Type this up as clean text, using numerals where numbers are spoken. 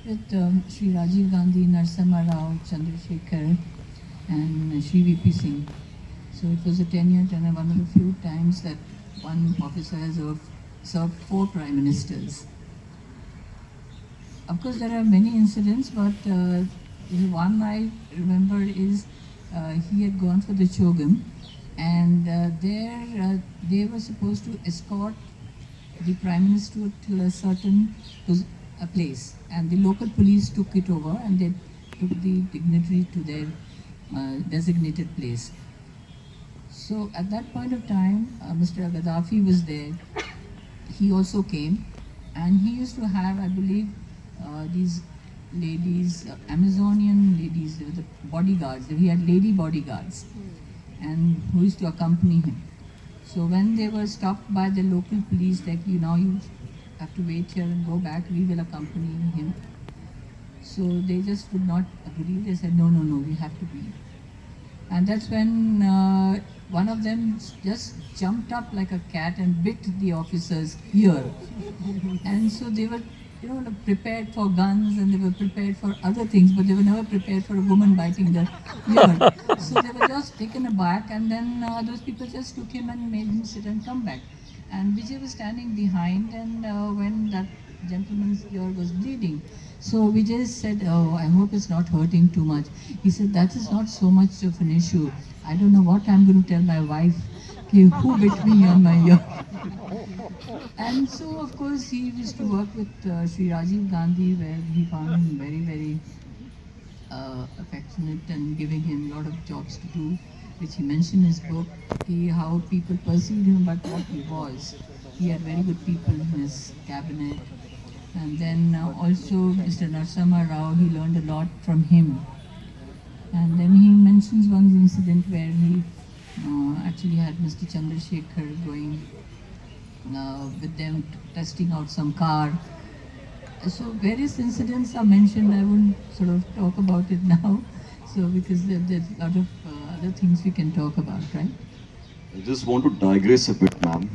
with Sri Rajiv Gandhi, Narasimha Rao, Chandrasekhar, and Sri VP Singh. So it was a tenure, and one of the few times that one officer has served four prime ministers. Of course, there are many incidents, but the one I remember is he had gone for the Chogam, and they were supposed to escort the prime minister till a place, and the local police took it over and they took the dignitary to their designated place. So at that point of time, Mr. Gaddafi was there. He also came, and he used to have, I believe, these ladies, Amazonian ladies, they were the bodyguards. He had lady bodyguards, and who used to accompany him. So when they were stopped by the local police, like, you have to wait here and go back, we will accompany him. So they just would not agree. They said, no, no, no, we have to be. And that's when one of them just jumped up like a cat and bit the officer's ear. And so they were, prepared for guns and they were prepared for other things, but they were never prepared for a woman biting their ear. So they were just taken aback, and then those people just took him and made him sit and come back. And Vijay was standing behind, and when that gentleman's ear was bleeding, so Vijay said, oh, I hope it's not hurting too much. He said, that is not so much of an issue. I don't know what I'm going to tell my wife, who bit me on my ear. And so, of course, he used to work with Sri Rajiv Gandhi, where he found him very, very affectionate and giving him a lot of jobs to do, which he mentioned in his book, how people perceived him but what he was. He had very good people in his cabinet. And then also Mr. Narasimha Rao, he learned a lot from him. And then he mentions one incident where he actually had Mr. Chandrasekhar going with them testing out some car. So various incidents are mentioned. I wouldn't sort of talk about it now. So because there's a lot of other things we can talk about, right? I just want to digress a bit, ma'am.